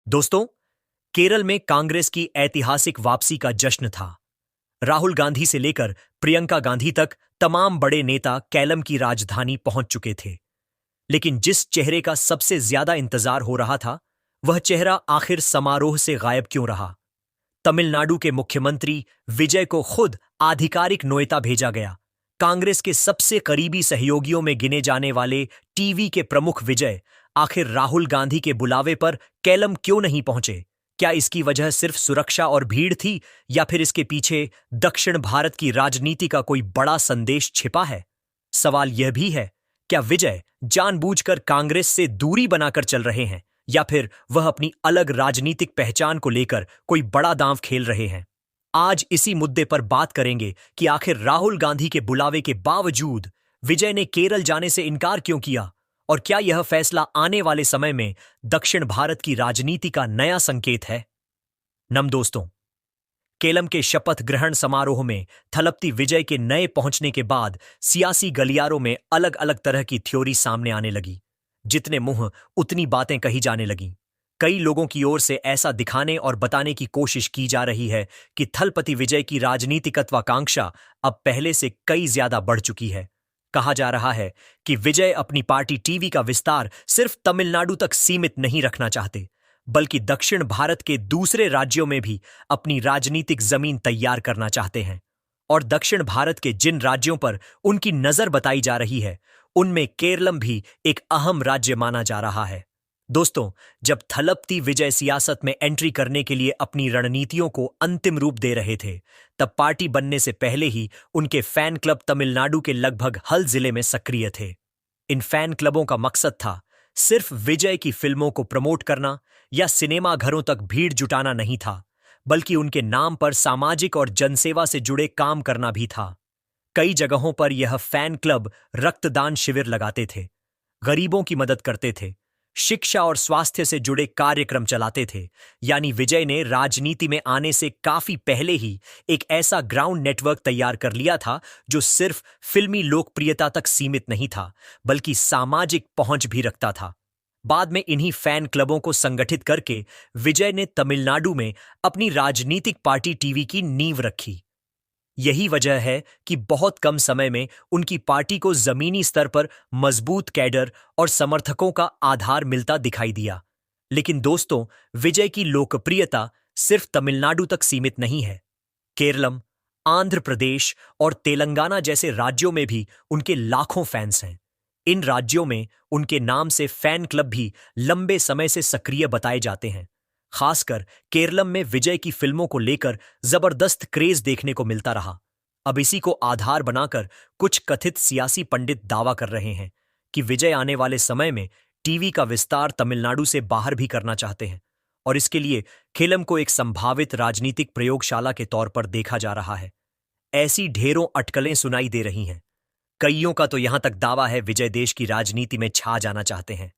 दोस्तों, केरल में कांग्रेस की ऐतिहासिक वापसी का जश्न था। राहुल गांधी से लेकर प्रियंका गांधी तक तमाम बड़े नेता केलम की राजधानी पहुंच चुके थे। लेकिन जिस चेहरे का सबसे ज्यादा इंतजार हो रहा था, वह चेहरा आखिर समारोह से गायब क्यों रहा? तमिलनाडु के मुख्यमंत्री विजय को खुद आधिकारिक न्योता भेजा गया। कांग्रेस के सबसे करीबी सहयोगियों में गिने जाने वाले टीवी के प्रमुख विजय आखिर राहुल गांधी के बुलावे पर केलम क्यों नहीं पहुंचे? क्या इसकी वजह सिर्फ सुरक्षा और भीड़ थी, या फिर इसके पीछे दक्षिण भारत की राजनीति का कोई बड़ा संदेश छिपा है? सवाल यह भी है, क्या विजय जानबूझकर कांग्रेस से दूरी बनाकर चल रहे हैं, या फिर वह अपनी अलग राजनीतिक पहचान को लेकर कोई बड़ा दांव खेल रहे हैं? आज इसी मुद्दे पर बात करेंगे कि आखिर राहुल गांधी के बुलावे के बावजूद विजय ने केरल जाने से इनकार क्यों किया, और क्या यह फैसला आने वाले समय में दक्षिण भारत की राजनीति का नया संकेत है? नम दोस्तों, केलम के शपथ ग्रहण समारोह में थलपति विजय के नए पहुंचने के बाद सियासी गलियारों में अलग अलग तरह की थ्योरी सामने आने लगी। जितने मुंह उतनी बातें कही जाने लगीं। कई लोगों की ओर से ऐसा दिखाने और बताने की कोशिश की जा रही है कि थलपति विजय की राजनीतिकत्वाकांक्षा अब पहले से कई ज्यादा बढ़ चुकी है। कहा जा रहा है कि विजय अपनी पार्टी टीवी का विस्तार सिर्फ तमिलनाडु तक सीमित नहीं रखना चाहते, बल्कि दक्षिण भारत के दूसरे राज्यों में भी अपनी राजनीतिक जमीन तैयार करना चाहते हैं। और दक्षिण भारत के जिन राज्यों पर उनकी नजर बताई जा रही है, उनमें केरलम भी एक अहम राज्य माना जा रहा है। दोस्तों, जब थलपति विजय सियासत में एंट्री करने के लिए अपनी रणनीतियों को अंतिम रूप दे रहे थे, तब पार्टी बनने से पहले ही उनके फैन क्लब तमिलनाडु के लगभग हर जिले में सक्रिय थे। इन फैन क्लबों का मकसद था सिर्फ विजय की फिल्मों को प्रमोट करना या सिनेमा घरों तक भीड़ जुटाना नहीं था, बल्कि उनके नाम पर सामाजिक और जनसेवा से जुड़े काम करना भी था। कई जगहों पर यह फैन क्लब रक्तदान शिविर लगाते थे, गरीबों की मदद करते थे, शिक्षा और स्वास्थ्य से जुड़े कार्यक्रम चलाते थे। यानी विजय ने राजनीति में आने से काफी पहले ही एक ऐसा ग्राउंड नेटवर्क तैयार कर लिया था जो सिर्फ फिल्मी लोकप्रियता तक सीमित नहीं था, बल्कि सामाजिक पहुंच भी रखता था। बाद में इन्हीं फैन क्लबों को संगठित करके विजय ने तमिलनाडु में अपनी राजनीतिक पार्टी टीवी की नींव रखी। यही वजह है कि बहुत कम समय में उनकी पार्टी को जमीनी स्तर पर मजबूत कैडर और समर्थकों का आधार मिलता दिखाई दिया। लेकिन दोस्तों, विजय की लोकप्रियता सिर्फ तमिलनाडु तक सीमित नहीं है। केरलम, आंध्र प्रदेश और तेलंगाना जैसे राज्यों में भी उनके लाखों फैंस हैं। इन राज्यों में उनके नाम से फैन क्लब भी लंबे समय से सक्रिय बताए जाते हैं। खासकर केरलम में विजय की फिल्मों को लेकर जबरदस्त क्रेज देखने को मिलता रहा। अब इसी को आधार बनाकर कुछ कथित सियासी पंडित दावा कर रहे हैं कि विजय आने वाले समय में टीवी का विस्तार तमिलनाडु से बाहर भी करना चाहते हैं, और इसके लिए केलम को एक संभावित राजनीतिक प्रयोगशाला के तौर पर देखा जा रहा है। ऐसी ढेरों अटकलें सुनाई दे रही हैं। कईयों का तो यहां तक दावा है विजय देश की राजनीति में छा जाना चाहते हैं।